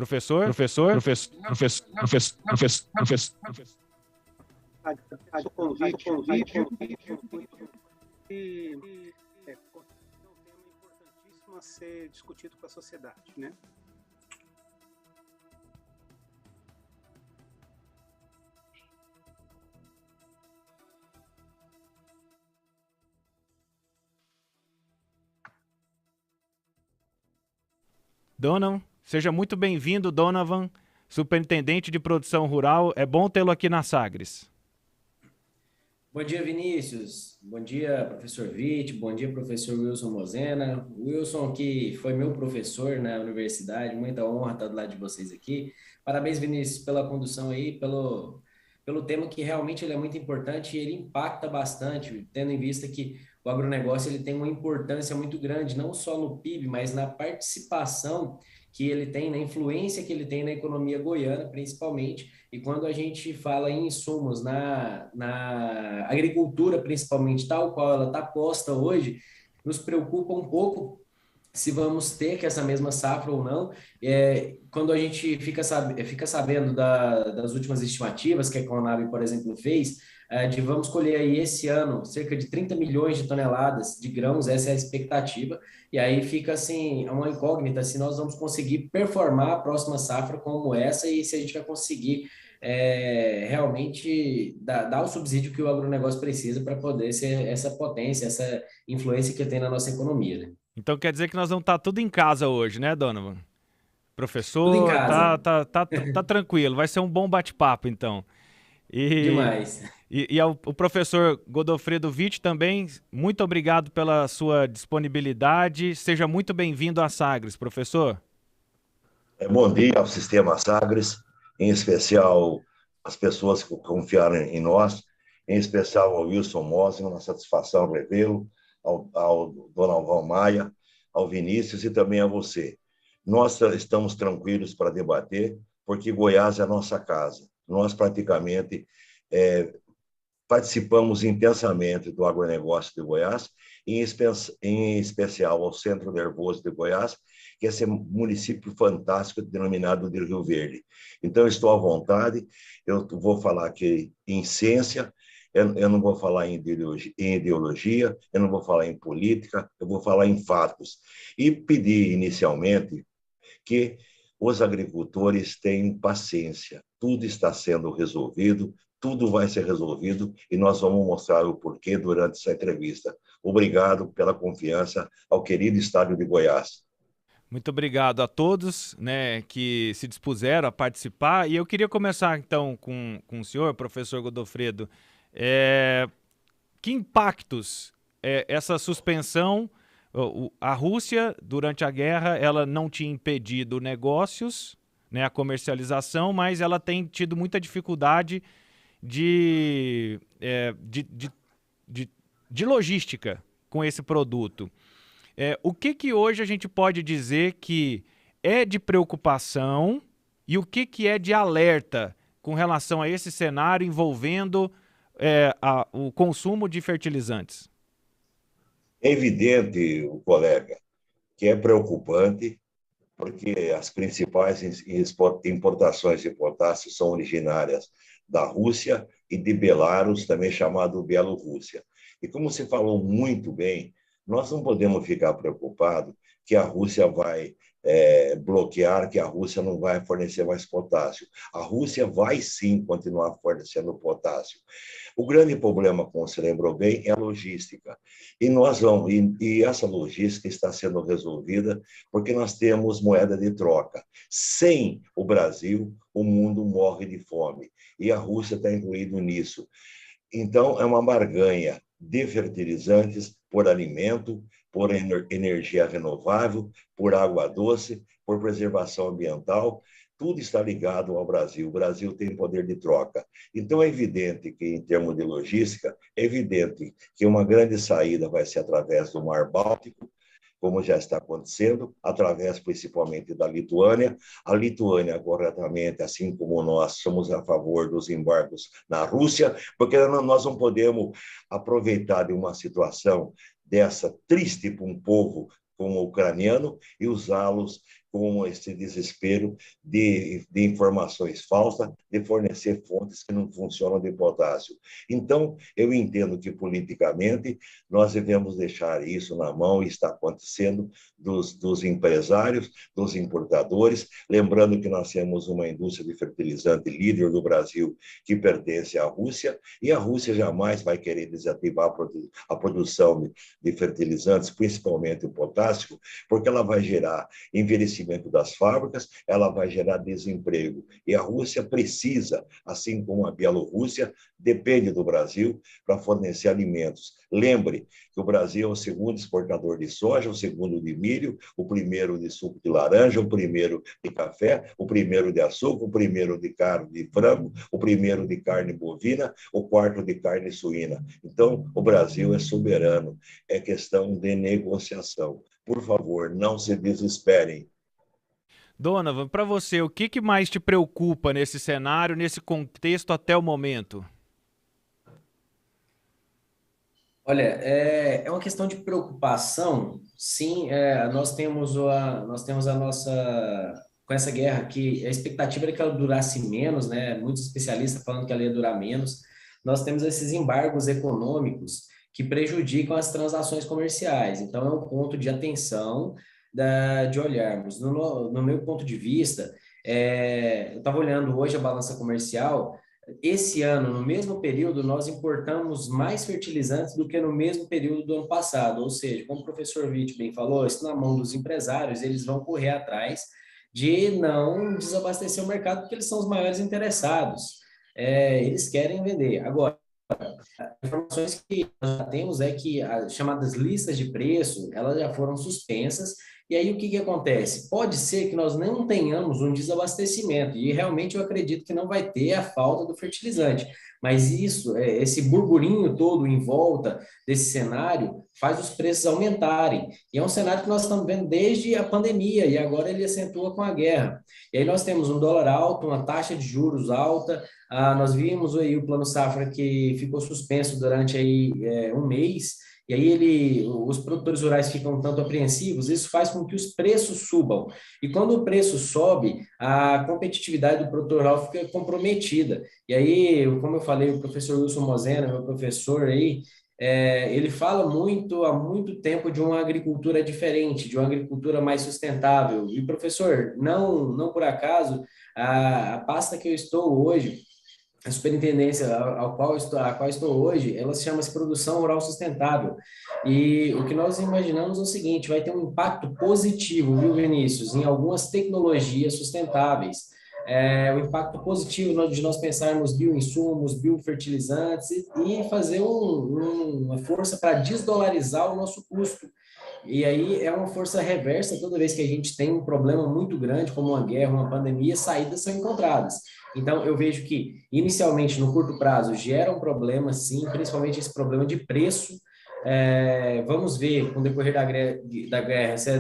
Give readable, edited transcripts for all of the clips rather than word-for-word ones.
Professor. O convite é um tema importantíssimo a ser discutido com a sociedade, né? Donovan, seja muito bem-vindo, Donovan, superintendente de produção rural. É bom tê-lo aqui na Sagres. Bom dia, Vinícius. Bom dia, professor Witt. Bom dia, professor Wilson Mosena. Wilson, que foi meu professor na universidade, muita honra estar do lado de vocês aqui. Parabéns, Vinícius, pela condução aí, pelo tema que realmente ele é muito importante e ele impacta bastante, tendo em vista que o agronegócio ele tem uma importância muito grande, não só no PIB, mas na participação que ele tem, na influência que ele tem na economia goiana, principalmente. E quando a gente fala em insumos na agricultura, principalmente, tal qual ela está posta hoje, nos preocupa um pouco se vamos ter que essa mesma safra ou não. Quando a gente fica sabendo das últimas estimativas que a Conab, por exemplo, fez, de vamos colher aí esse ano cerca de 30 milhões de toneladas de grãos, essa é a expectativa, e aí fica assim, uma incógnita se nós vamos conseguir performar a próxima safra como essa e se a gente vai conseguir realmente dar o subsídio que o agronegócio precisa para poder ser essa potência, essa influência que tem na nossa economia, né? Então quer dizer que nós vamos estar tudo em casa hoje, né, Donovan? Professor, tudo em casa. Tá tranquilo, vai ser um bom bate-papo, então. Demais. E o professor Godofredo Witt também, muito obrigado pela sua disponibilidade. Seja muito bem-vindo à Sagres, professor. Bom dia ao Sistema Sagres, em especial as pessoas que confiaram em nós, em especial ao Wilson Mosena, uma satisfação revê-lo, ao Donovan Maia, ao Vinícius e também a você. Nós estamos tranquilos para debater, porque Goiás é a nossa casa. Nós praticamente participamos intensamente do agronegócio de Goiás, em especial ao Centro Nervoso de Goiás, que é esse município fantástico denominado de Rio Verde. Então, estou à vontade, eu vou falar aqui em ciência, eu não vou falar em ideologia, eu não vou falar em política, eu vou falar em fatos. E pedir inicialmente que os agricultores tenham paciência. Tudo está sendo resolvido, tudo vai ser resolvido e nós vamos mostrar o porquê durante essa entrevista. Obrigado pela confiança ao querido estado de Goiás. Muito obrigado a todos, né, que se dispuseram a participar. E eu queria começar, então, com o senhor, professor Godofredo. Que impactos essa suspensão... A Rússia, durante a guerra, ela não tinha impedido negócios, né, a comercialização, mas ela tem tido muita dificuldade de logística com esse produto. O que hoje a gente pode dizer que é de preocupação e o que é de alerta com relação a esse cenário envolvendo o consumo de fertilizantes? É evidente, colega, que é preocupante, porque as principais importações de potássio são originárias da Rússia e de Belarus, também chamado Bielorrússia. E como se falou muito bem, nós não podemos ficar preocupados que a Rússia vai bloquear, que a Rússia não vai fornecer mais potássio. A Rússia vai sim continuar fornecendo potássio. O grande problema, como você lembrou bem, é a logística. E essa logística está sendo resolvida porque nós temos moeda de troca. Sem o Brasil, o mundo morre de fome. E a Rússia está incluída nisso. Então, é uma barganha de fertilizantes por alimento, por energia renovável, por água doce, por preservação ambiental. Tudo está ligado ao Brasil. O Brasil tem poder de troca. Então, é evidente que, em termos de logística, é evidente que uma grande saída vai ser através do Mar Báltico, como já está acontecendo, através principalmente da Lituânia. A Lituânia, corretamente, assim como nós, somos a favor dos embargos na Rússia, porque nós não podemos aproveitar de uma situação dessa triste para um povo como o ucraniano e usá-los com esse desespero de informações falsas, de fornecer fontes que não funcionam de potássio. Então, eu entendo que, politicamente, nós devemos deixar isso na mão, e está acontecendo, dos empresários, dos importadores, lembrando que nós temos uma indústria de fertilizante líder do Brasil, que pertence à Rússia, e a Rússia jamais vai querer desativar a produção de fertilizantes, principalmente o potássio, porque ela vai gerar envelhecimento das fábricas, ela vai gerar desemprego. E a Rússia precisa, assim como a Bielorrússia, depende do Brasil para fornecer alimentos. Lembre que o Brasil é o segundo exportador de soja, o segundo de milho, o primeiro de suco de laranja, o primeiro de café, o primeiro de açúcar, o primeiro de carne de frango, o primeiro de carne bovina, o quarto de carne suína. Então, o Brasil é soberano, é questão de negociação. Por favor, não se desesperem. Donovan, para você, o que mais te preocupa nesse cenário, nesse contexto até o momento? Olha, é uma questão de preocupação, sim, nós temos a nossa, com essa guerra que a expectativa era que ela durasse menos, né? Muitos especialistas falando que ela ia durar menos. Nós temos esses embargos econômicos que prejudicam as transações comerciais, então é um ponto de atenção de olharmos. No meu ponto de vista, eu estava olhando hoje a balança comercial. Esse ano, no mesmo período, nós importamos mais fertilizantes do que no mesmo período do ano passado. Ou seja, como o professor Witt bem falou, isso na mão dos empresários, eles vão correr atrás de não desabastecer o mercado, porque eles são os maiores interessados. Eles querem vender. Agora, informações que nós já temos é que as chamadas listas de preço, elas já foram suspensas, e aí o que acontece? Pode ser que nós não tenhamos um desabastecimento, e realmente eu acredito que não vai ter a falta do fertilizante, mas esse burburinho todo em volta desse cenário faz os preços aumentarem, e é um cenário que nós estamos vendo desde a pandemia, e agora ele acentua com a guerra. E aí nós temos um dólar alto, uma taxa de juros alta. Nós vimos aí o Plano Safra que ficou suspenso durante aí, um mês, e aí os produtores rurais ficam tanto apreensivos, isso faz com que os preços subam. E quando o preço sobe, a competitividade do produtor rural fica comprometida. E aí, como eu falei, o professor Wilson Mosena, meu professor aí, ele fala muito, há muito tempo, de uma agricultura diferente, de uma agricultura mais sustentável. E, professor, não por acaso, a pasta que eu estou hoje, a superintendência a qual estou hoje, ela se chama Produção Rural Sustentável. E o que nós imaginamos é o seguinte: vai ter um impacto positivo, viu, Vinícius, em algumas tecnologias sustentáveis. O impacto positivo de nós pensarmos bioinsumos, biofertilizantes e fazer uma força para desdolarizar o nosso custo. E aí é uma força reversa. Toda vez que a gente tem um problema muito grande, como uma guerra, uma pandemia, saídas são encontradas. Então, eu vejo que, inicialmente, no curto prazo, gera um problema, sim, principalmente esse problema de preço. Vamos ver, com o decorrer da guerra, se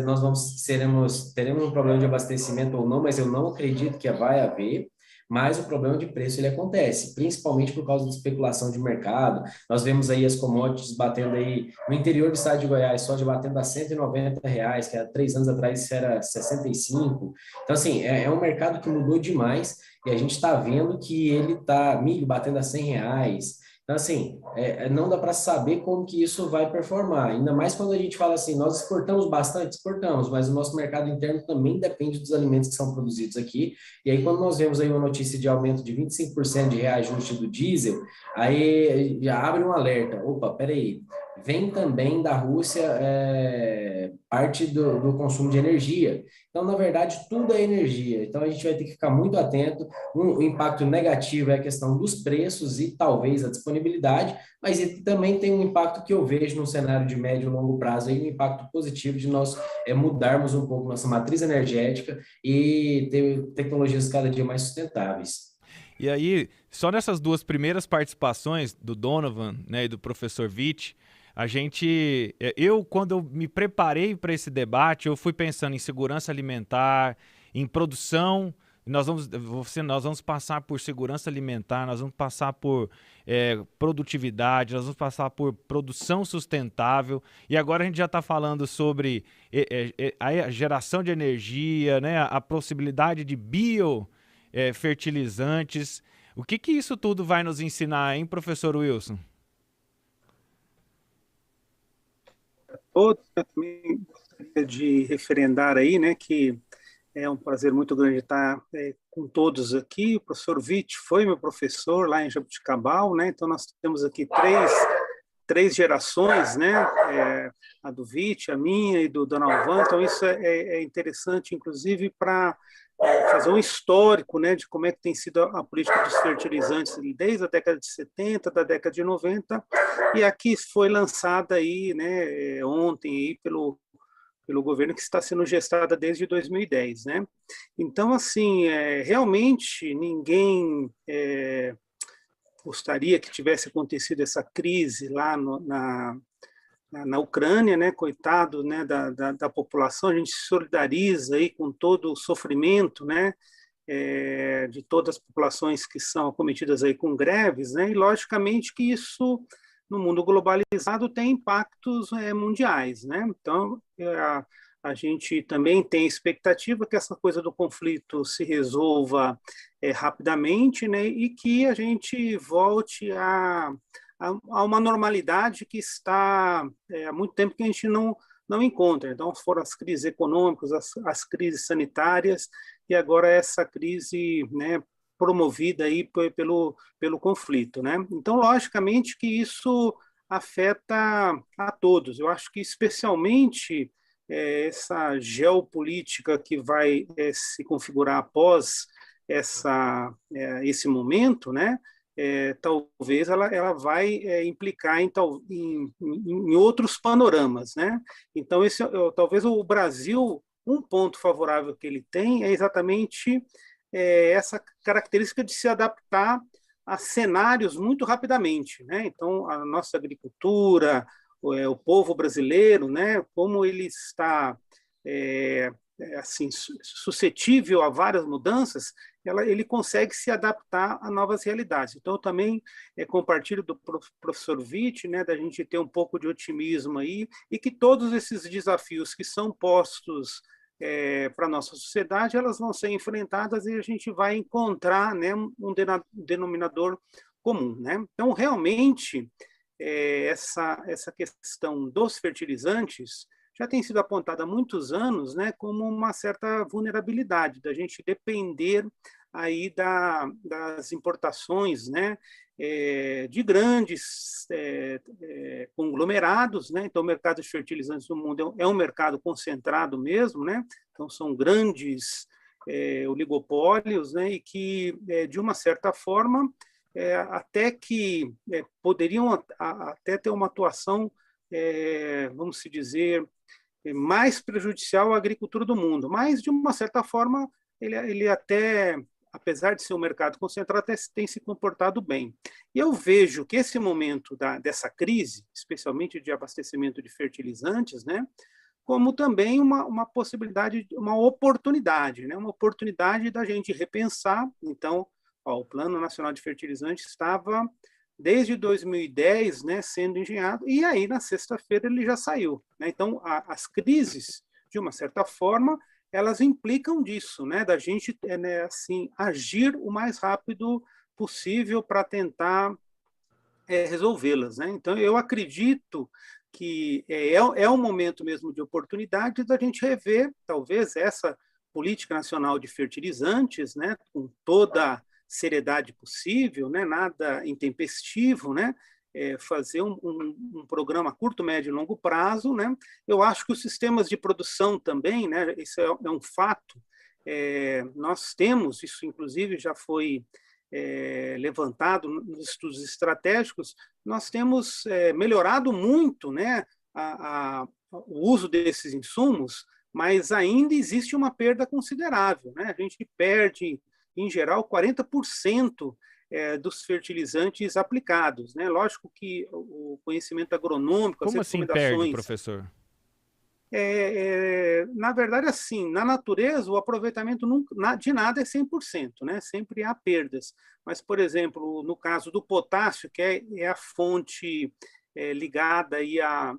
teremos um problema de abastecimento ou não, mas eu não acredito que vai haver. Mas o problema de preço ele acontece, principalmente por causa da especulação de mercado. Nós vemos aí as commodities batendo aí no interior do estado de Goiás, soja batendo a R$ 190, que há 3 anos atrás isso era 65. Então, assim, é um mercado que mudou demais e a gente está vendo que ele está, milho batendo a R$ 100. Então, assim, não dá para saber como que isso vai performar, ainda mais quando a gente fala assim, nós exportamos bastante, exportamos, mas o nosso mercado interno também depende dos alimentos que são produzidos aqui. E aí, quando nós vemos aí uma notícia de aumento de 25% de reajuste do diesel, aí já abre um alerta: opa, peraí, vem também da Rússia parte do consumo de energia. Então, na verdade, tudo é energia. Então, a gente vai ter que ficar muito atento. O impacto negativo é a questão dos preços e talvez a disponibilidade, mas ele também tem um impacto que eu vejo no cenário de médio e longo prazo, aí, um impacto positivo de nós mudarmos um pouco nossa matriz energética e ter tecnologias cada dia mais sustentáveis. E aí, só nessas duas primeiras participações do Donovan, né, e do professor Witt, quando eu me preparei para esse debate, eu fui pensando em segurança alimentar, em produção, nós vamos passar por segurança alimentar, nós vamos passar por produtividade, nós vamos passar por produção sustentável, e agora a gente já está falando sobre a geração de energia, né, a possibilidade de biofertilizantes. O que isso tudo vai nos ensinar, hein, professor Wilson? Todos, eu também gostaria de referendar aí, né, que é um prazer muito grande estar com todos aqui. O professor Witt foi meu professor lá em Jaboticabal, né? Então nós temos aqui três gerações, né? A do Witt, a minha e do Donalvan. Então isso é interessante, inclusive, para fazer um histórico, né, de como é que tem sido a política dos fertilizantes desde a década de 70, da década de 90, e aqui foi lançada aí, né, ontem aí pelo governo, que está sendo gestada desde 2010, né? Então, assim, realmente ninguém gostaria que tivesse acontecido essa crise lá na Ucrânia, né? Coitado, né, da população. A gente se solidariza aí com todo o sofrimento, né, de todas as populações que são acometidas aí com greves, né? E logicamente que isso no mundo globalizado tem impactos mundiais, né? Então a gente também tem expectativa que essa coisa do conflito se resolva rapidamente, né? E que a gente volte a uma normalidade que está há muito tempo que a gente não encontra. Então foram as crises econômicas, as crises sanitárias, e agora essa crise, né, promovida aí pelo conflito, né? Então, logicamente que isso afeta a todos. Eu acho que especialmente essa geopolítica que vai se configurar após esse momento, né? Talvez ela vai implicar em outros panoramas, né? Então, talvez o Brasil, um ponto favorável que ele tem é exatamente essa característica de se adaptar a cenários muito rapidamente, né? Então, a nossa agricultura, o povo brasileiro, né? Como ele está assim suscetível a várias mudanças, ele consegue se adaptar a novas realidades. Então, eu também compartilho do professor Witt, né, da gente ter um pouco de otimismo aí, e que todos esses desafios que são postos para a nossa sociedade, elas vão ser enfrentadas e a gente vai encontrar, né, um denominador comum, né? Então, realmente, essa questão dos fertilizantes já tem sido apontada há muitos anos, né, como uma certa vulnerabilidade da gente depender aí das importações, né, de grandes conglomerados, né? Então o mercado de fertilizantes no mundo é um mercado concentrado mesmo, né? Então são grandes oligopólios, né? E que de uma certa forma até que poderiam até ter uma atuação, vamos se dizer, mais prejudicial à agricultura do mundo, mas de uma certa forma ele até, apesar de ser um mercado concentrado, até tem se comportado bem. E eu vejo que esse momento dessa crise, especialmente de abastecimento de fertilizantes, né, como também uma possibilidade, uma oportunidade, né, uma oportunidade da gente repensar. Então, o Plano Nacional de Fertilizantes estava desde 2010, né, sendo engenhado, e aí na sexta-feira ele já saiu, né? Então as crises, de uma certa forma, elas implicam disso, né, da gente né, assim, agir o mais rápido possível para tentar resolvê-las, né? Então eu acredito que é um momento mesmo de oportunidade da gente rever, talvez, essa política nacional de fertilizantes, né, com toda seriedade possível, né, nada intempestivo, né, fazer um programa a curto, médio e longo prazo, né. Eu acho que os sistemas de produção também, né, isso é um fato, nós temos, isso inclusive já foi levantado nos estudos estratégicos, nós temos melhorado muito, né, o uso desses insumos, mas ainda existe uma perda considerável, né? A gente perde, em geral, 40% dos fertilizantes aplicados, né? Lógico que o conhecimento agronômico, as Como assim perde, recomendações... professor? Na verdade, assim, na natureza, o aproveitamento de nada é 100%, né? Sempre há perdas. Mas, por exemplo, no caso do potássio, que é a fonte ligada aí à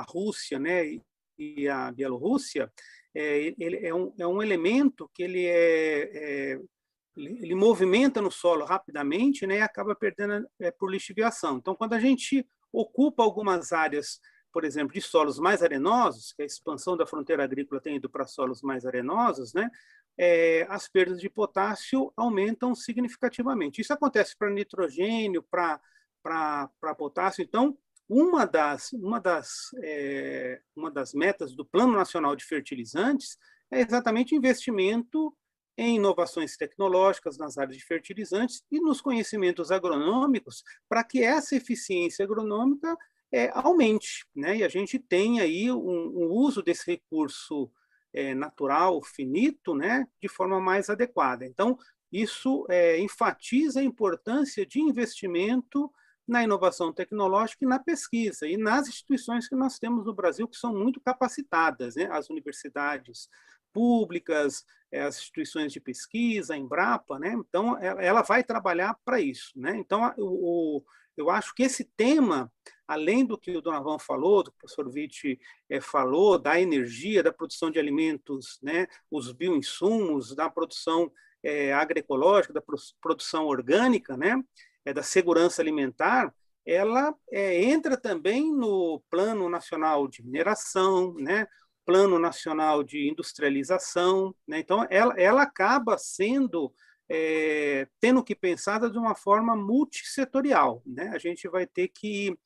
Rússia, né? E à Bielorrússia, ele é um elemento que ele movimenta no solo rapidamente, né? E acaba perdendo por lixiviação. Então, quando a gente ocupa algumas áreas, por exemplo, de solos mais arenosos, que a expansão da fronteira agrícola tem ido para solos mais arenosos, né? As perdas de potássio aumentam significativamente. Isso acontece para nitrogênio, para potássio. Então, uma das metas do Plano Nacional de Fertilizantes é exatamente o investimento em inovações tecnológicas nas áreas de fertilizantes e nos conhecimentos agronômicos, para que essa eficiência agronômica aumente, né? E a gente tem aí um uso desse recurso natural, finito, né? De forma mais adequada. Então, isso enfatiza a importância de investimento na inovação tecnológica e na pesquisa, e nas instituições que nós temos no Brasil, que são muito capacitadas, né? As universidades públicas, as instituições de pesquisa, a Embrapa, né? Então, ela vai trabalhar para isso, né? Então, eu acho que esse tema, além do que o Donavan falou, do que o professor Witt falou, da energia, da produção de alimentos, né? Os bioinsumos, da produção agroecológica, da produção orgânica, né? Da segurança alimentar, ela entra também no Plano Nacional de Mineração, né? Plano Nacional de Industrialização, né? Então, ela acaba sendo, tendo que pensar de uma forma multissetorial, né? A gente vai ter que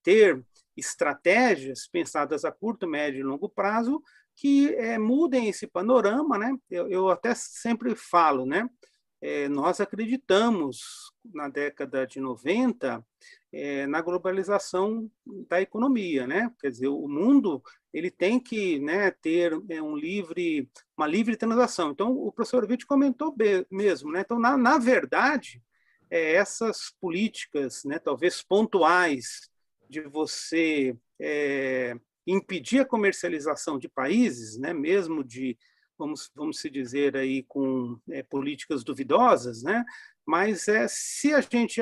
ter estratégias pensadas a curto, médio e longo prazo que mudem esse panorama, né? Eu até sempre falo, né? Nós acreditamos, na década de 90, na globalização da economia, né? Quer dizer, o mundo ele tem que, né, ter uma livre transação. Então, o professor Witt comentou mesmo, né? Então, na verdade, essas políticas, né, talvez pontuais, de você impedir a comercialização de países, né, mesmo de vamos se dizer aí com políticas duvidosas, né? Mas se a gente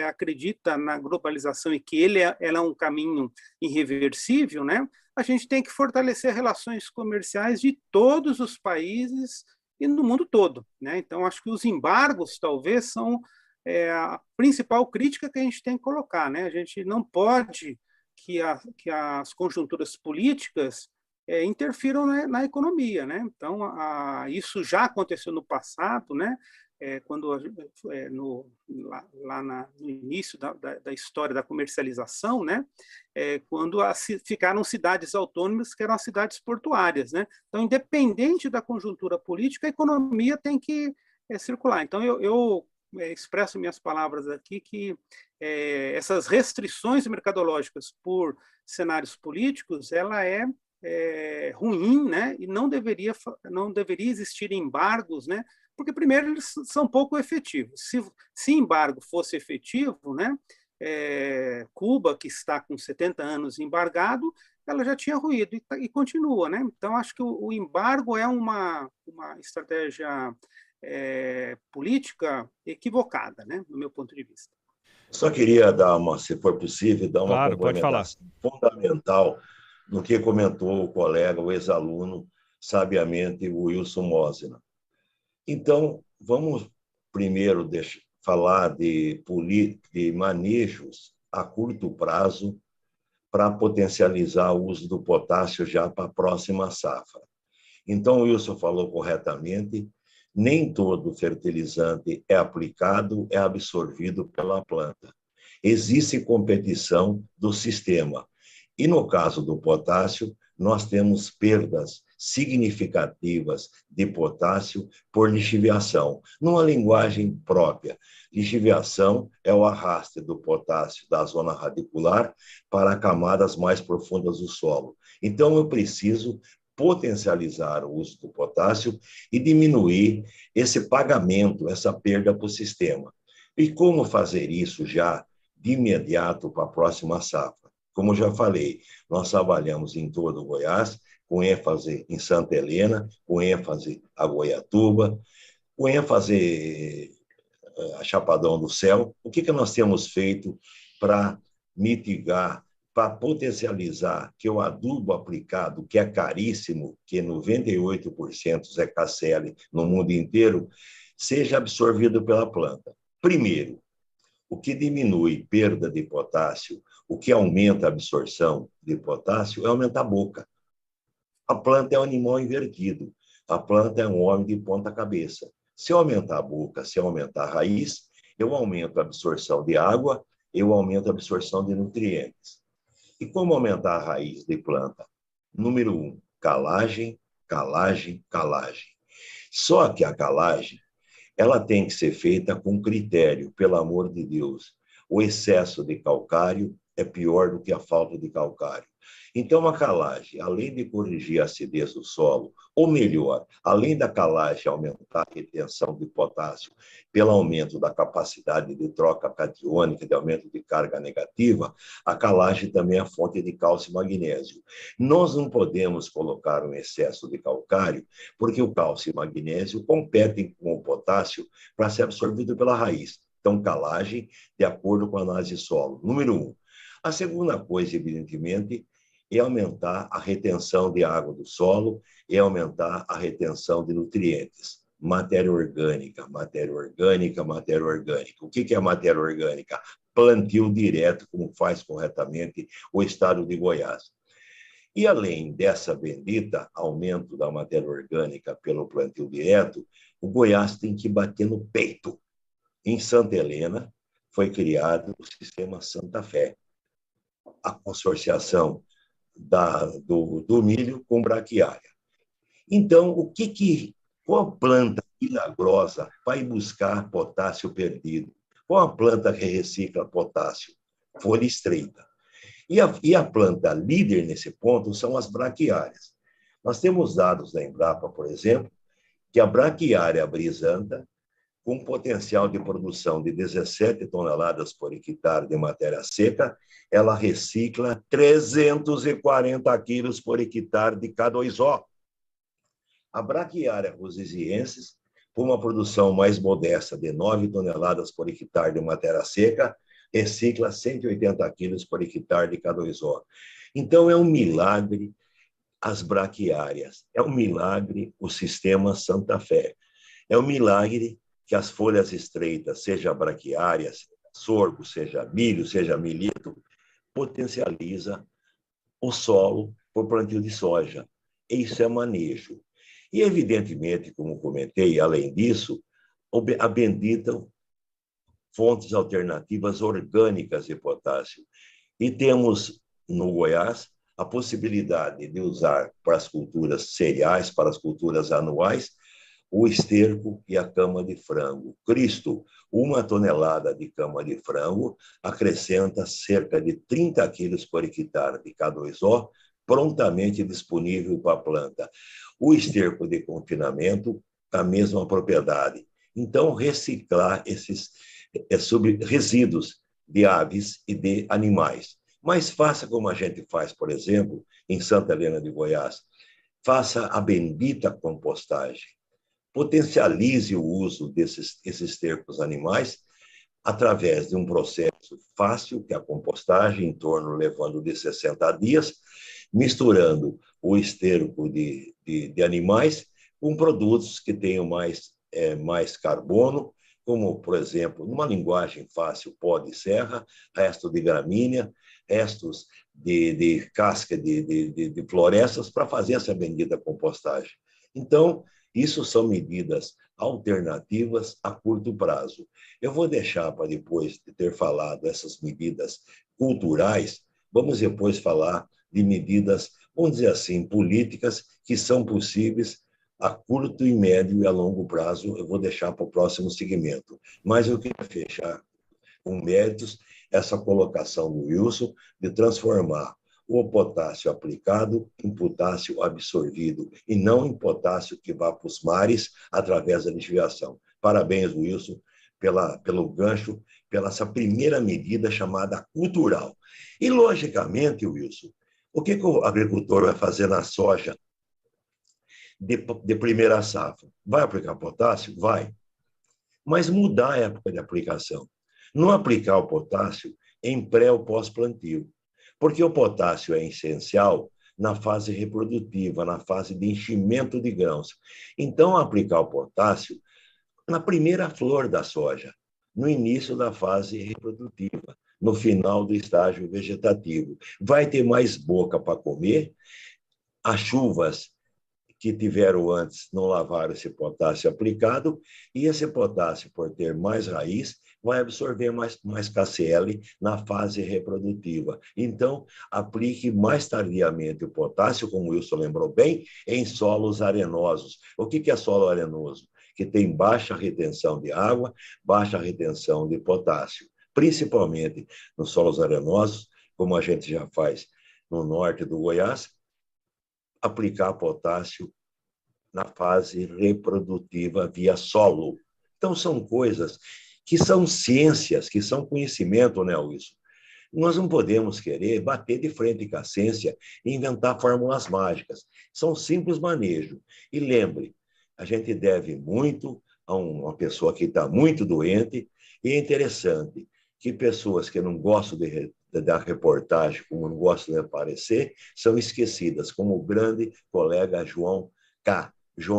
acredita na globalização e que ela é um caminho irreversível, né? A gente tem que fortalecer relações comerciais de todos os países e no mundo todo, né? Então, acho que os embargos talvez são a principal crítica que a gente tem que colocar, né? A gente não pode que as conjunturas políticas interfiram na economia, né? Então, isso já aconteceu no passado, né? Quando no início da história da comercialização, né? Quando ficaram cidades autônomas que eram as cidades portuárias, né? Então, independente da conjuntura política, a economia tem que circular. Então, eu expresso minhas palavras aqui que essas restrições mercadológicas por cenários políticos, ela é ruim, né? E não deveria existir embargos, né? Porque primeiro eles são pouco efetivos. Se embargo fosse efetivo, né? Cuba, que está com 70 anos embargado, ela já tinha ruído e continua, né? Então acho que o embargo é uma estratégia política equivocada, né? Do meu ponto de vista. Só queria se for possível, dar uma complementação fundamental no que comentou o colega, o ex-aluno, sabiamente, o Wilson Mosena. Então, vamos primeiro falar de manejos a curto prazo para potencializar o uso do potássio já para a próxima safra. Então, o Wilson falou corretamente, nem todo fertilizante é aplicado, é absorvido pela planta. Existe competição do sistema. E no caso do potássio, nós temos perdas significativas de potássio por lixiviação, numa linguagem própria. Lixiviação é o arraste do potássio da zona radicular para camadas mais profundas do solo. Então, eu preciso potencializar o uso do potássio e diminuir esse pagamento, essa perda para o sistema. E como fazer isso já de imediato para a próxima safra? Como eu já falei, nós trabalhamos em todo o Goiás, com ênfase em Santa Helena, com ênfase a Goiatuba, com ênfase a Chapadão do Céu. O que nós temos feito para mitigar, para potencializar que o adubo aplicado, que é caríssimo, que 98% é KCl no mundo inteiro, seja absorvido pela planta? Primeiro, o que diminui perda de potássio, o que aumenta a absorção de potássio é aumentar a boca. A planta é um animal invertido. A planta é um homem de ponta cabeça. Se eu aumentar a boca, se eu aumentar a raiz, eu aumento a absorção de água, eu aumento a absorção de nutrientes. E como aumentar a raiz de planta? Número 1, calagem, calagem, calagem. Só que a calagem, ela tem que ser feita com critério, pelo amor de Deus. O excesso de calcário é pior do que a falta de calcário. Então, a calagem, além de corrigir a acidez do solo, ou melhor, além da calagem aumentar a retenção de potássio pelo aumento da capacidade de troca catiônica, de aumento de carga negativa, a calagem também é fonte de cálcio e magnésio. Nós não podemos colocar um excesso de calcário, porque o cálcio e o magnésio competem com o potássio para ser absorvido pela raiz. Então, calagem de acordo com a análise de solo. Número 1. A segunda coisa, evidentemente, é aumentar a retenção de água do solo e aumentar a retenção de nutrientes. Matéria orgânica, matéria orgânica, matéria orgânica. O que é matéria orgânica? Plantio direto, como faz corretamente o estado de Goiás. E além dessa bendita aumento da matéria orgânica pelo plantio direto, o Goiás tem que bater no peito. Em Santa Helena foi criado o sistema Santa Fé, a consorciação do milho com braquiária. Então, qual planta milagrosa vai buscar potássio perdido? Qual a planta que recicla potássio? Folha estreita. E a planta líder nesse ponto são as braquiárias. Nós temos dados da Embrapa, por exemplo, que a braquiária brisanta, com potencial de produção de 17 toneladas por hectare de matéria seca, ela recicla 340 quilos por hectare de K2O. A braquiária rosesiensis, com uma produção mais modesta de 9 toneladas por hectare de matéria seca, recicla 180 quilos por hectare de K2O. Então, é um milagre as braquiárias, é um milagre o sistema Santa Fé, é um milagre que as folhas estreitas, seja braquiária, seja sorgo, seja milho, seja milheto, potencializa o solo por plantio de soja. Isso é manejo. E, evidentemente, como comentei, além disso, a bendita fontes alternativas orgânicas de potássio. E temos, no Goiás, a possibilidade de usar para as culturas cereais, para as culturas anuais, o esterco e a cama de frango. Cristo, 1 tonelada de cama de frango acrescenta cerca de 30 quilos por hectare de K2O, prontamente disponível para a planta. O esterco de confinamento, a mesma propriedade. Então, reciclar esses resíduos de aves e de animais. Mas faça como a gente faz, por exemplo, em Santa Helena de Goiás. Faça a bendita compostagem. Potencialize o uso desses estercos animais através de um processo fácil, que é a compostagem, em torno levando de 60 dias, misturando o esterco de animais com produtos que tenham mais carbono, como, por exemplo, numa linguagem fácil, pó de serra, resto de gramínea, restos de casca de florestas, para fazer essa bendita compostagem. Então, isso são medidas alternativas a curto prazo. Eu vou deixar para depois de ter falado essas medidas culturais, vamos depois falar de medidas, vamos dizer assim, políticas que são possíveis a curto e médio e a longo prazo. Eu vou deixar para o próximo segmento. Mas eu queria fechar com méritos essa colocação do Wilson de transformar o potássio aplicado em potássio absorvido e não em potássio que vá para os mares através da lixiviação. Parabéns, Wilson, pelo gancho, pela essa primeira medida chamada cultural. E, logicamente, Wilson, o que o agricultor vai fazer na soja de primeira safra? Vai aplicar potássio? Vai. Mas mudar a época de aplicação. Não aplicar o potássio em pré ou pós-plantio, porque o potássio é essencial na fase reprodutiva, na fase de enchimento de grãos. Então, aplicar o potássio na primeira flor da soja, no início da fase reprodutiva, no final do estágio vegetativo. Vai ter mais boca para comer, as chuvas que tiveram antes não lavaram esse potássio aplicado, e esse potássio, por ter mais raiz, vai absorver mais KCl na fase reprodutiva. Então, aplique mais tardiamente o potássio, como o Wilson lembrou bem, em solos arenosos. O que é solo arenoso? Que tem baixa retenção de água, baixa retenção de potássio, principalmente nos solos arenosos, como a gente já faz no norte do Goiás, aplicar potássio na fase reprodutiva via solo. Então, são coisas que são ciências, que são conhecimento, né, Wilson? Nós não podemos querer bater de frente com a ciência e inventar fórmulas mágicas. São simples manejo. E lembre, a gente deve muito a uma pessoa que está muito doente, e é interessante que pessoas que não gostam da reportagem, como não gostam de aparecer, são esquecidas, como o grande colega João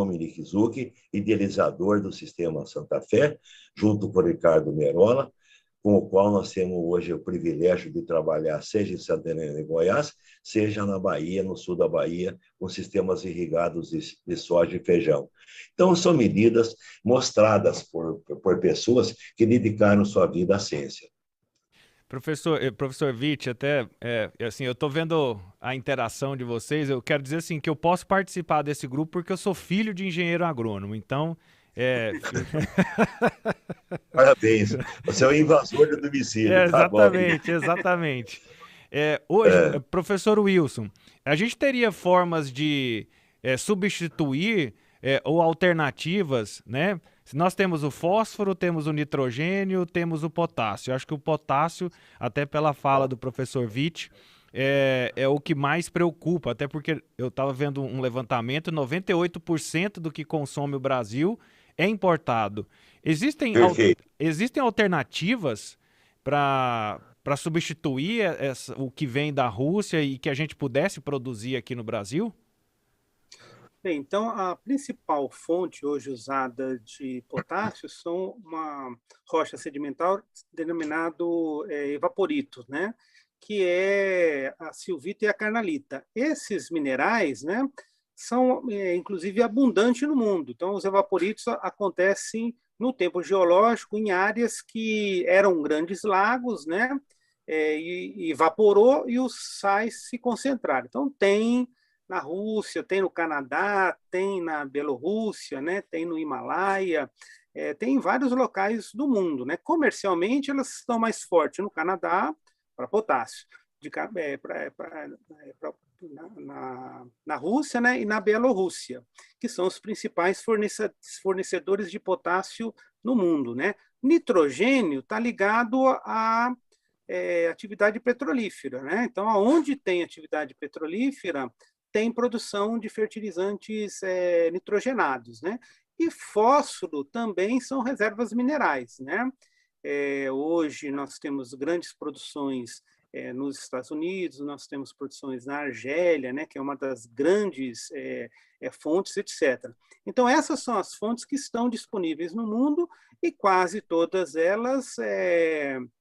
Mirikizuki, idealizador do Sistema Santa Fé, junto com o Ricardo Merola, com o qual nós temos hoje o privilégio de trabalhar, seja em Santa Helena e Goiás, seja na Bahia, no sul da Bahia, com sistemas irrigados de soja e feijão. Então, são medidas mostradas por pessoas que dedicaram sua vida à ciência. Professor Witt, até assim, eu estou vendo a interação de vocês. Eu quero dizer assim que eu posso participar desse grupo porque eu sou filho de engenheiro agrônomo. Então, parabéns. Você é o invasor do domicílio. Exatamente, tá bom. Exatamente. Hoje, professor Wilson, a gente teria formas de substituir ou alternativas, né? Nós temos o fósforo, temos o nitrogênio, temos o potássio. Eu acho que o potássio, até pela fala do professor Witt, é o que mais preocupa, até porque eu estava vendo um levantamento, 98% do que consome o Brasil é importado. Existem alternativas para substituir o que vem da Rússia e que a gente pudesse produzir aqui no Brasil? Bem, então, a principal fonte hoje usada de potássio são uma rocha sedimentar denominado evaporito, né? Que é a silvita e a carnalita. Esses minerais, né, são, inclusive, abundantes no mundo. Então, os evaporitos acontecem no tempo geológico em áreas que eram grandes lagos, né, e evaporou e os sais se concentraram. Então, tem na Rússia, tem no Canadá, tem na Bielorrússia, né, tem no Himalaia, tem em vários locais do mundo, né? Comercialmente, elas estão mais fortes no Canadá para potássio, na Rússia, né, e na Bielorrússia, que são os principais fornecedores de potássio no mundo, né? Nitrogênio está ligado à atividade petrolífera, né? Então, aonde tem atividade petrolífera, tem produção de fertilizantes nitrogenados, né? E fósforo também são reservas minerais, né? Hoje nós temos grandes produções nos Estados Unidos, nós temos produções na Argélia, né, que é uma das grandes fontes, etc. Então, essas são as fontes que estão disponíveis no mundo e quase todas elas,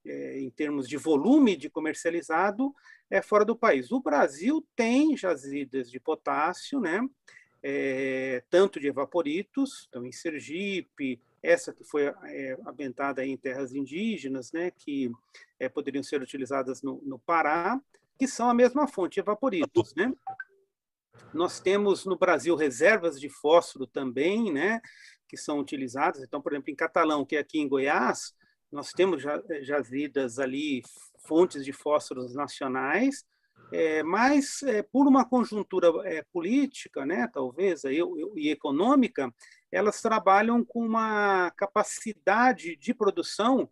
em termos de volume de comercializado, fora do país. O Brasil tem jazidas de potássio, né, tanto de evaporitos, então em Sergipe, essa que foi aventada em terras indígenas, né, que poderiam ser utilizadas no Pará, que são a mesma fonte, evaporitos, né? Nós temos no Brasil reservas de fósforo também, né, que são utilizadas. Então, por exemplo, em Catalão, que é aqui em Goiás, nós temos jazidas ali, fontes de fósforos nacionais, mas por uma conjuntura política, né, talvez, e econômica, elas trabalham com uma capacidade de produção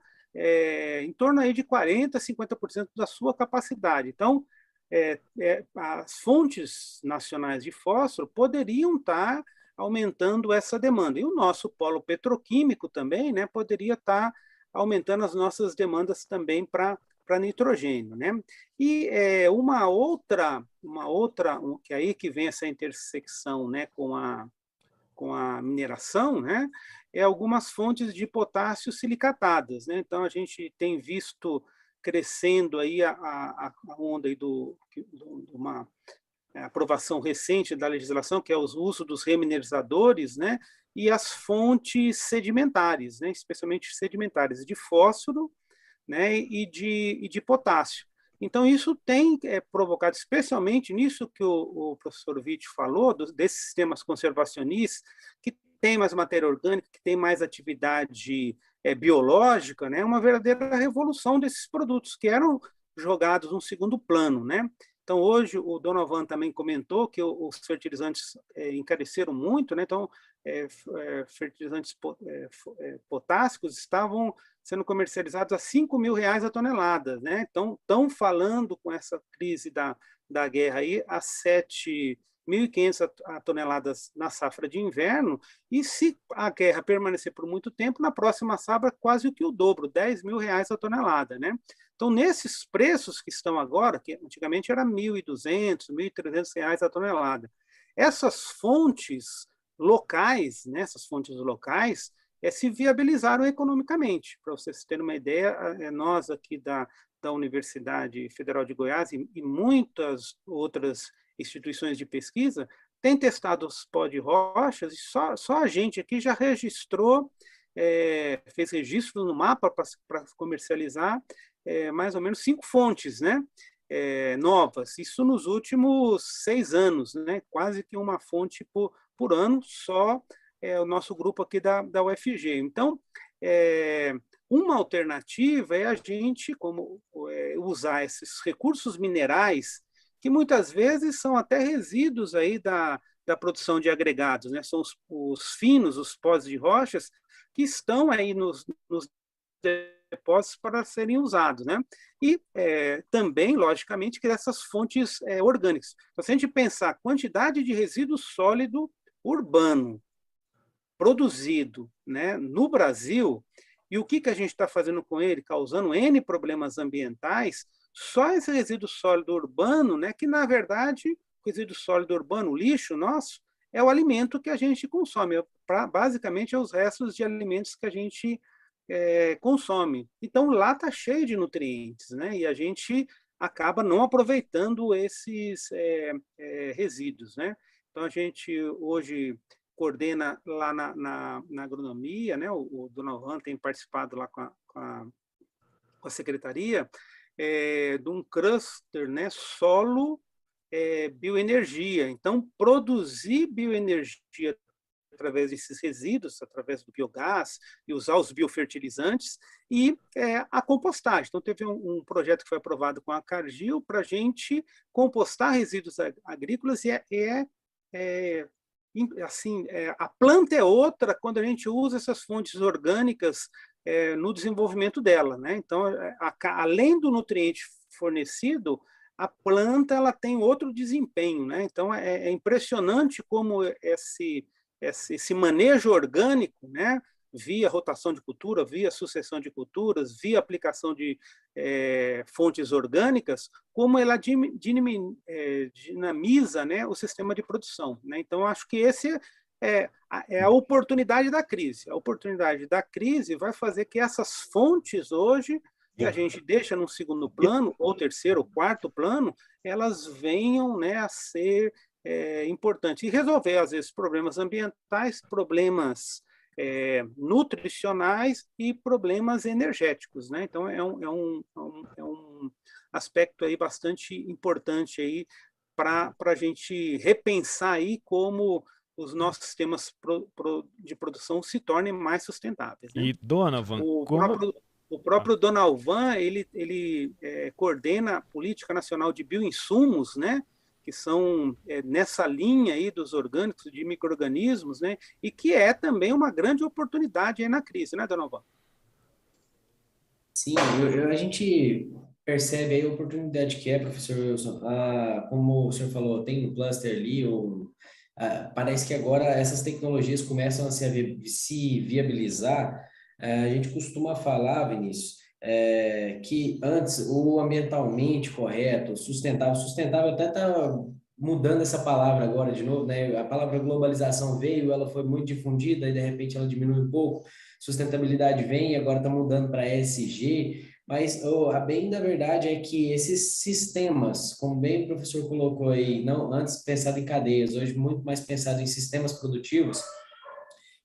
em torno aí de 40%, 50% da sua capacidade. Então, as fontes nacionais de fósforo poderiam estar aumentando essa demanda. E o nosso polo petroquímico também, né, poderia estar aumentando as nossas demandas também para nitrogênio, né? E que aí que vem essa intersecção, né, com a mineração, né, algumas fontes de potássio silicatadas, né? Então a gente tem visto crescendo aí a onda aí de uma aprovação recente da legislação, que é o uso dos remineralizadores, né, e as fontes sedimentares, né, especialmente sedimentares de fósforo, né, e de potássio. Então, isso tem provocado, especialmente nisso que o professor Witt falou, desses sistemas conservacionistas, que tem mais matéria orgânica, que tem mais atividade biológica, né, uma verdadeira revolução desses produtos, que eram jogados num segundo plano, né? Então, hoje, o Donovan também comentou que os fertilizantes encareceram muito, né? Então, fertilizantes potássicos estavam sendo comercializados a R$ 5.000 a tonelada, né? Então, estão falando com essa crise da guerra aí a 7.500 toneladas na safra de inverno, e se a guerra permanecer por muito tempo, na próxima safra quase o que o dobro, R$ 10.000 a tonelada, né? Então, nesses preços que estão agora, que antigamente era R$ 1.200, R$ 1.300 a tonelada, essas fontes locais, né, se viabilizaram economicamente. Para vocês terem uma ideia, nós aqui da Universidade Federal de Goiás e muitas outras instituições de pesquisa têm testado os pó de rochas, e só a gente aqui já registrou, fez registro no mapa para comercializar mais ou menos 5 fontes, né? Novas, isso nos últimos 6 anos, né? Quase que uma fonte por ano, só o nosso grupo aqui da UFG. Então, uma alternativa é a gente usar esses recursos minerais, que muitas vezes são até resíduos aí da produção de agregados, né? São os finos, os pós de rochas, que estão aí nos depósitos para serem usados, né? E também, logicamente, que essas fontes orgânicas. Então, se a gente pensar a quantidade de resíduo sólido urbano produzido, né, no Brasil, e o que a gente está fazendo com ele, causando N problemas ambientais, só esse resíduo sólido urbano, né, que, na verdade, o resíduo sólido urbano, o lixo nosso, é o alimento que a gente consome, basicamente é os restos de alimentos que a gente consome. Então, lá está cheio de nutrientes, né? E a gente acaba não aproveitando esses resíduos, né? Então, a gente hoje coordena lá na agronomia, né? O Donovan tem participado lá com a secretaria de um cluster, né? Solo bioenergia. Então, produzir bioenergia através desses resíduos, através do biogás, e usar os biofertilizantes, e a compostagem. Então, teve um projeto que foi aprovado com a Cargill para a gente compostar resíduos agrícolas, e a planta é outra quando a gente usa essas fontes orgânicas no desenvolvimento dela, né? Então, além do nutriente fornecido, a planta ela tem outro desempenho, né? Então, é impressionante como esse manejo orgânico, né, via rotação de cultura, via sucessão de culturas, via aplicação de fontes orgânicas, como ela dinamiza, né, o sistema de produção, né? Então, acho que esse é a oportunidade da crise. A oportunidade da crise vai fazer que essas fontes hoje, que a gente deixa num segundo plano, ou terceiro, ou quarto plano, elas venham, né, a ser importante. E resolver, às vezes, problemas ambientais, problemas nutricionais e problemas energéticos, né? Então, é um aspecto aí bastante importante aí para a gente repensar aí como os nossos sistemas de produção se tornem mais sustentáveis, né? E, Donovan, O próprio Donalvan, ele coordena a Política Nacional de Bioinsumos, né, que são nessa linha aí dos orgânicos, de micro-organismos, né, e que é também uma grande oportunidade aí na crise, né, Donalvan? Sim, a gente percebe aí a oportunidade que é, professor Wilson. Como o senhor falou, tem um cluster ali, parece que agora essas tecnologias começam a se viabilizar. A gente costuma falar, Vinícius, que antes o ambientalmente correto, sustentável até está mudando essa palavra agora de novo, né? A palavra globalização veio, ela foi muito difundida e de repente ela diminui um pouco. Sustentabilidade vem e agora está mudando para ESG, mas a bem da verdade é que esses sistemas, como bem o professor colocou aí, não antes pensado em cadeias, hoje muito mais pensado em sistemas produtivos,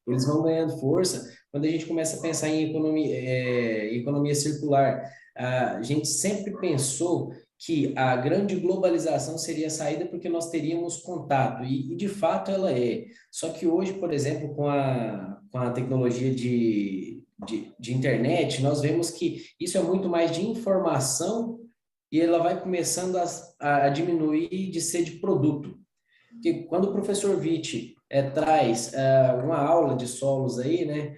eles vão ganhando força quando a gente começa a pensar em economia circular. A gente sempre pensou que a grande globalização seria a saída porque nós teríamos contato, e de fato ela é. Só que hoje, por exemplo, com a tecnologia de internet, nós vemos que isso é muito mais de informação e ela vai começando a diminuir de ser de produto. Porque quando o professor Witt traz uma aula de solos aí, né,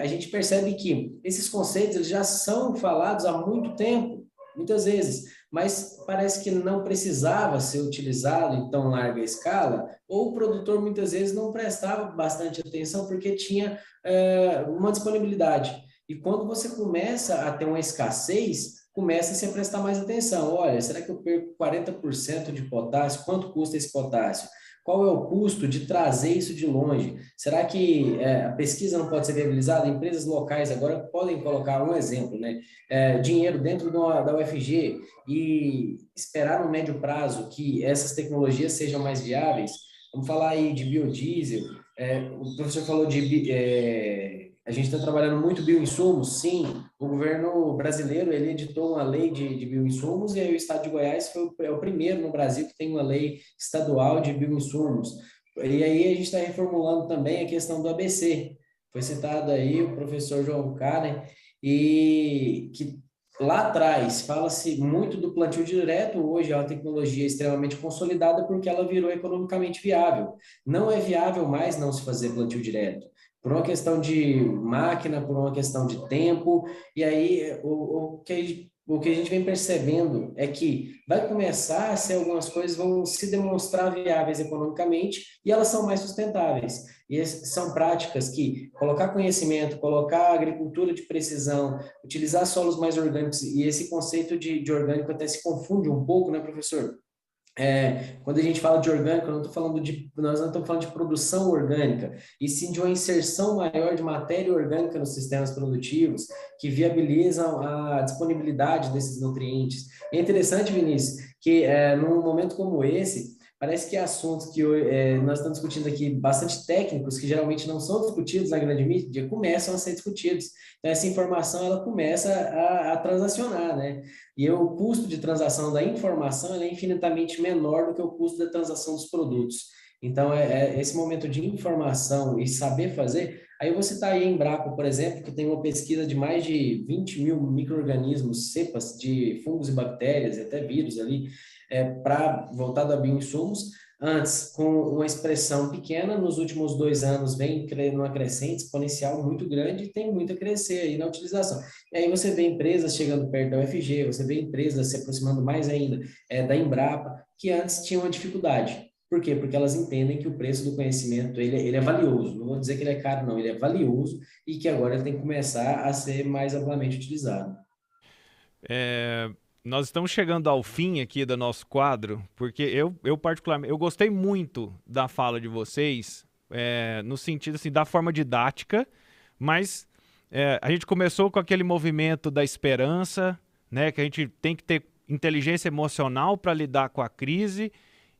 a gente percebe que esses conceitos eles já são falados há muito tempo, muitas vezes, mas parece que não precisava ser utilizado em tão larga escala, ou o produtor muitas vezes não prestava bastante atenção porque tinha uma disponibilidade. E quando você começa a ter uma escassez, começa-se a prestar mais atenção. Olha, será que eu perco 40% de potássio? Quanto custa esse potássio? Qual é o custo de trazer isso de longe? Será que a pesquisa não pode ser viabilizada? Empresas locais agora podem colocar um exemplo, né? Dinheiro dentro da UFG e esperar no médio prazo que essas tecnologias sejam mais viáveis. Vamos falar aí de biodiesel. O professor falou a gente está trabalhando muito bioinsumos, sim. O governo brasileiro ele editou uma lei de bioinsumos e aí o estado de Goiás é o primeiro no Brasil que tem uma lei estadual de bioinsumos. E aí a gente está reformulando também a questão do ABC. Foi citado aí o professor João Karen, e que lá atrás fala-se muito do plantio direto, hoje é uma tecnologia extremamente consolidada porque ela virou economicamente viável. Não é viável mais não se fazer plantio direto por uma questão de máquina, por uma questão de tempo, e aí o que a gente vem percebendo é que vai começar a ser algumas coisas vão se demonstrar viáveis economicamente e elas são mais sustentáveis. E são práticas que colocar conhecimento, colocar agricultura de precisão, utilizar solos mais orgânicos, e esse conceito de orgânico até se confunde um pouco, né, professor? Quando a gente fala de orgânico, nós não estamos falando de produção orgânica, e sim de uma inserção maior de matéria orgânica nos sistemas produtivos, que viabilizam a disponibilidade desses nutrientes. É interessante, Vinícius, que num momento como esse, parece que assuntos que nós estamos discutindo aqui, bastante técnicos, que geralmente não são discutidos na grande mídia, começam a ser discutidos. Então, essa informação ela começa a transacionar, né? E o custo de transação da informação é infinitamente menor do que o custo da transação dos produtos. Então, esse momento de informação e saber fazer. Aí você está aí em Embrapa, por exemplo, que tem uma pesquisa de mais de 20 mil micro-organismos, cepas de fungos e bactérias, e até vírus ali, voltado a bioinsumos. Antes, com uma expressão pequena, nos últimos 2 anos vem numa crescente exponencial muito grande e tem muito a crescer aí na utilização. E aí você vê empresas chegando perto da UFG, você vê empresas se aproximando mais ainda da Embrapa, que antes tinham uma dificuldade. Por quê? Porque elas entendem que o preço do conhecimento ele é valioso. Não vou dizer que ele é caro, não. Ele é valioso e que agora ele tem que começar a ser mais amplamente utilizado. Nós estamos chegando ao fim aqui do nosso quadro, porque eu particularmente, eu gostei muito da fala de vocês, no sentido assim, da forma didática, mas a gente começou com aquele movimento da esperança, né, que a gente tem que ter inteligência emocional para lidar com a crise,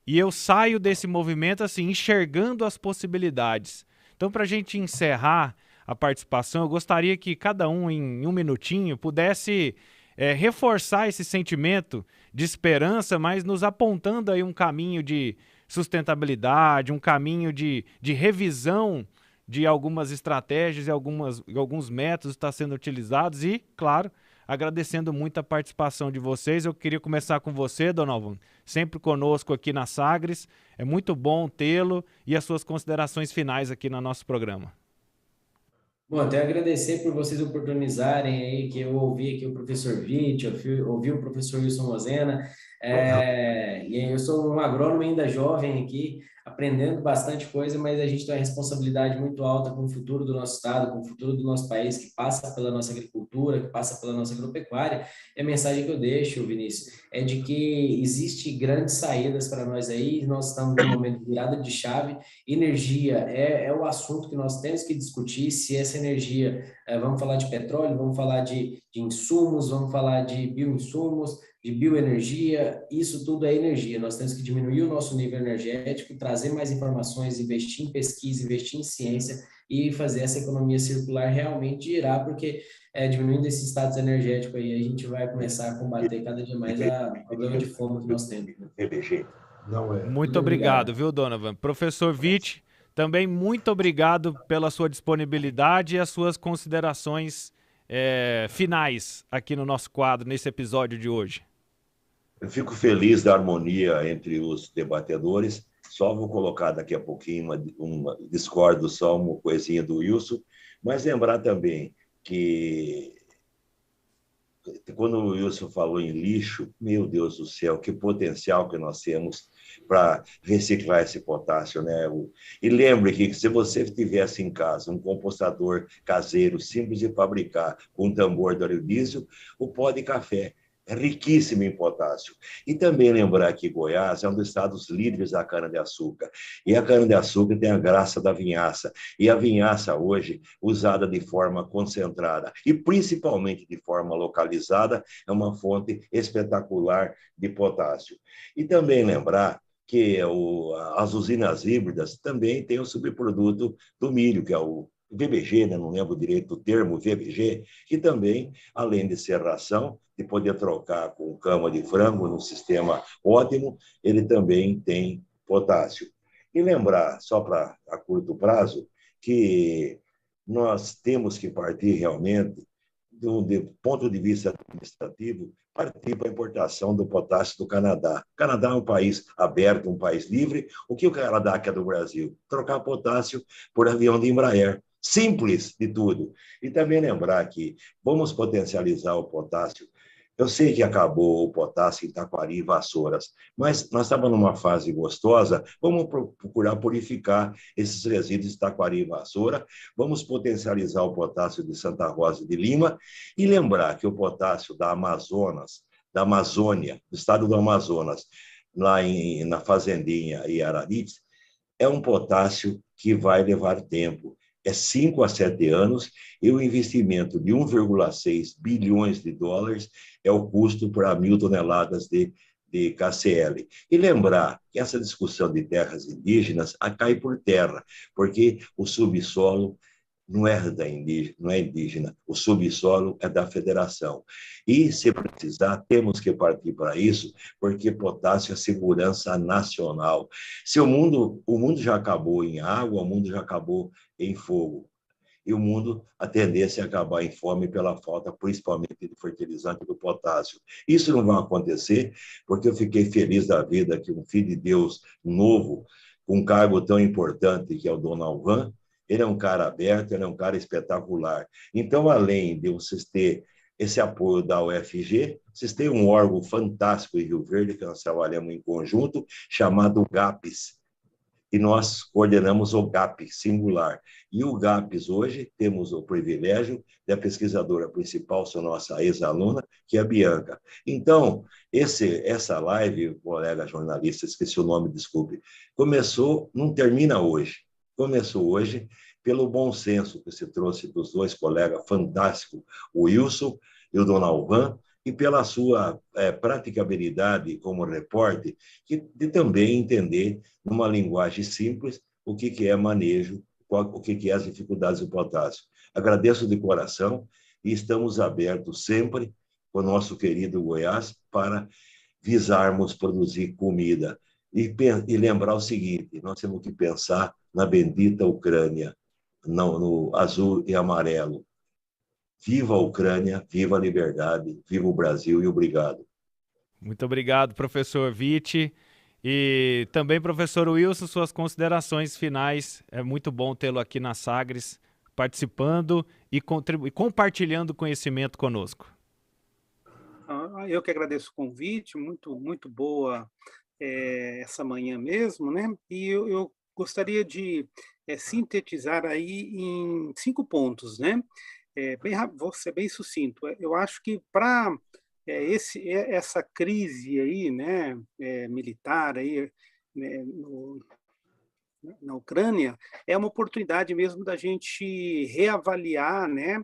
e eu saio desse movimento assim, enxergando as possibilidades. Então, para a gente encerrar a participação, eu gostaria que cada um, em um minutinho, pudesse reforçar esse sentimento de esperança, mas nos apontando aí um caminho de sustentabilidade, um caminho de revisão de algumas estratégias e alguns métodos que estão sendo utilizados e, claro, agradecendo muito a participação de vocês. Eu queria começar com você, Donovan, sempre conosco aqui na Sagres. É muito bom tê-lo e as suas considerações finais aqui no nosso programa. Bom, até agradecer por vocês oportunizarem aí, que eu ouvi aqui o professor Vitti, ouvi o professor Wilson Mosena, e aí eu sou um agrônomo ainda jovem aqui, aprendendo bastante coisa, mas a gente tem uma responsabilidade muito alta com o futuro do nosso estado, com o futuro do nosso país, que passa pela nossa agricultura, que passa pela nossa agropecuária. E a mensagem que eu deixo, Vinícius, é de que existe grandes saídas para nós aí, nós estamos num momento de virada de chave. Energia é o assunto que nós temos que discutir, se essa energia, vamos falar de petróleo, vamos falar de insumos, vamos falar de bioinsumos, de bioenergia, isso tudo é energia. Nós temos que diminuir o nosso nível energético, trazer mais informações, investir em pesquisa, investir em ciência e fazer essa economia circular realmente girar, porque diminuindo esse status energético aí, a gente vai começar a combater cada dia mais o problema de fome que nós temos. Muito obrigado, viu, Donovan? Professor Vitti, também muito obrigado pela sua disponibilidade e as suas considerações finais aqui no nosso quadro, nesse episódio de hoje. Eu fico feliz da harmonia entre os debatedores. Só vou colocar daqui a pouquinho discordo só uma coisinha do Wilson, mas lembrar também que quando o Wilson falou em lixo, meu Deus do céu, que potencial que nós temos para reciclar esse potássio, né? E lembre que se você tivesse em casa um compostador caseiro, simples de fabricar, com um tambor de óleo diesel, o pó de café é riquíssimo em potássio. E também lembrar que Goiás é um dos estados líderes da cana-de-açúcar. E a cana-de-açúcar tem a graça da vinhaça. E a vinhaça hoje, usada de forma concentrada e principalmente de forma localizada, é uma fonte espetacular de potássio. E também lembrar que as usinas híbridas também têm o subproduto do milho, que é o VBG, né? Não lembro direito o termo, VBG, que também, além de ser ração, de poder trocar com cama de frango num sistema ótimo, ele também tem potássio. E lembrar, só para a curto prazo, que nós temos que partir realmente, do ponto de vista administrativo, partir para a importação do potássio do Canadá. O Canadá é um país aberto, um país livre. O que o Canadá quer do Brasil? Trocar potássio por avião de Embraer. Simples de tudo. E também lembrar que vamos potencializar o potássio. Eu sei que acabou o potássio em Taquari e Vassouras, mas nós estamos numa fase gostosa, vamos procurar purificar esses resíduos de Taquari e Vassoura, vamos potencializar o potássio de Santa Rosa de Lima e lembrar que o potássio da Amazônia, do estado do Amazonas, lá na fazendinha em Araripe, é um potássio que vai levar tempo. É 5 a 7 anos e o investimento de 1,6 bilhões de dólares é o custo para 1.000 toneladas de KCl. E lembrar que essa discussão de terras indígenas cai por terra, porque o subsolo não é indígena, o subsolo é da federação. E, se precisar, temos que partir para isso, porque potássio é segurança nacional. Se o mundo já acabou em água, o mundo já acabou em fogo. E o mundo, a tendência é acabar em fome pela falta, principalmente de fertilizante do potássio. Isso não vai acontecer, porque eu fiquei feliz da vida que um filho de Deus novo, com um cargo tão importante que é o Donovan, ele é um cara aberto, ele é um cara espetacular. Então, além de vocês ter esse apoio da UFG, vocês têm um órgão fantástico em Rio Verde, que nós trabalhamos em conjunto, chamado GAPES. E nós coordenamos o GAP singular. E o GAPES hoje, temos o privilégio da pesquisadora principal, sua nossa ex-aluna, que é a Bianca. Então, essa live, colega jornalista, esqueci o nome, desculpe, não termina hoje. Começou hoje pelo bom senso que se trouxe dos dois colegas fantásticos, o Wilson e o Donovan, e pela sua praticabilidade como repórter, de também entender, numa linguagem simples, o que é manejo, o que é as dificuldades do potássio. Agradeço de coração e estamos abertos sempre com o nosso querido Goiás para visarmos produzir comida. E lembrar o seguinte, nós temos que pensar na bendita Ucrânia. no azul e amarelo. Viva a Ucrânia, viva a liberdade, viva o Brasil e obrigado. Muito obrigado, professor Witt. E também, professor Wilson, suas considerações finais. É muito bom tê-lo aqui na Sagres, participando e compartilhando conhecimento conosco. Eu que agradeço o convite, muito boa essa manhã mesmo, né? E eu gostaria de sintetizar aí em 5 pontos, né? Vou ser bem sucinto. Eu acho que para essa crise aí, né, militar aí, né, na Ucrânia, é uma oportunidade mesmo da gente reavaliar, né,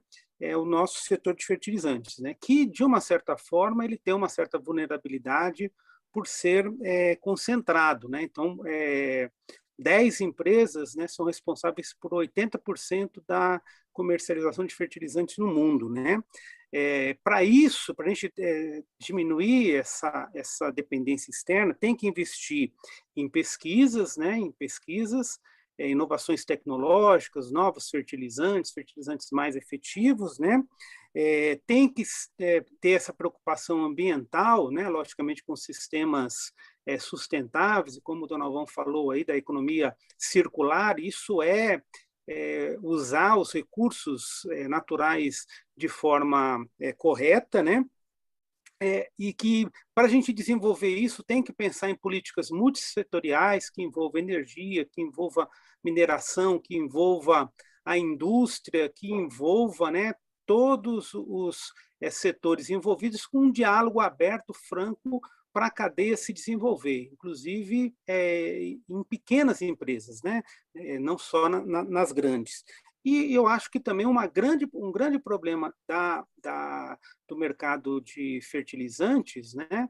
o nosso setor de fertilizantes, né, que de uma certa forma ele tem uma certa vulnerabilidade por ser concentrado, né? Então, 10 empresas, né, são responsáveis por 80% da comercialização de fertilizantes no mundo, né? Para isso, para a gente diminuir essa dependência externa, tem que investir em pesquisas, né? Em pesquisas, inovações tecnológicas, novos fertilizantes mais efetivos, né? Tem que ter essa preocupação ambiental, né? Logicamente com sistemas sustentáveis, e como o Donalvão falou aí da economia circular, isso usar os recursos naturais de forma correta, né? E que, para a gente desenvolver isso, tem que pensar em políticas multissetoriais, que envolvam energia, que envolva mineração, que envolva a indústria, que envolva, né, todos os setores envolvidos com um diálogo aberto, franco, para a cadeia se desenvolver, inclusive em pequenas empresas, né? Não só nas grandes. E eu acho que também um grande problema do mercado de fertilizantes, né,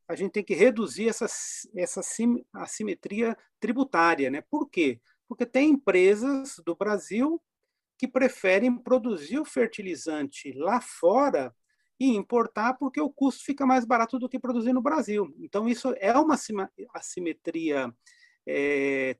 a gente tem que reduzir essa assimetria tributária. Né? Por quê? Porque tem empresas do Brasil que preferem produzir o fertilizante lá fora e importar porque o custo fica mais barato do que produzir no Brasil. Então, isso é uma assimetria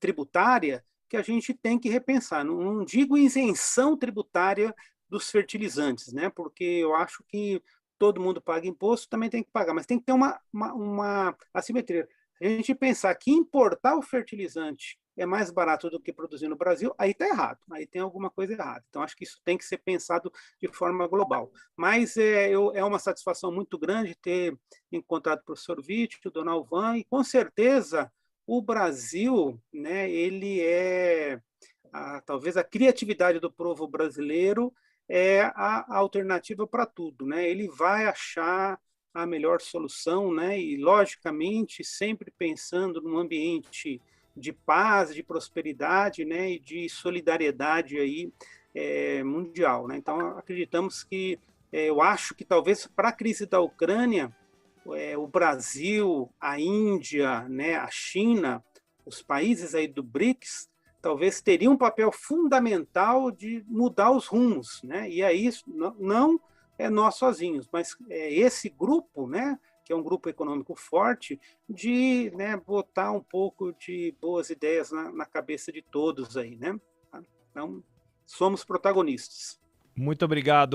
tributária que a gente tem que repensar. Não digo isenção tributária dos fertilizantes, né? Porque eu acho que todo mundo paga imposto, também tem que pagar, mas tem que ter uma assimetria. Se a gente pensar que importar o fertilizante é mais barato do que produzir no Brasil, aí está errado, aí tem alguma coisa errada. Então, acho que isso tem que ser pensado de forma global. Mas é uma satisfação muito grande ter encontrado o professor Witt, o Donalvan, e com certeza o Brasil, né, ele talvez a criatividade do povo brasileiro é a alternativa para tudo, né? Ele vai achar a melhor solução, né? E logicamente sempre pensando num ambiente de paz, de prosperidade, né? E de solidariedade aí mundial, né? Então acreditamos que eu acho que talvez para a crise da Ucrânia o Brasil, a Índia, né, a China, os países aí do BRICS, talvez teriam um papel fundamental de mudar os rumos, né? E aí não é nós sozinhos, mas é esse grupo, né, que é um grupo econômico forte, de, né, botar um pouco de boas ideias na cabeça de todos aí, né? Então, somos protagonistas. Muito obrigado.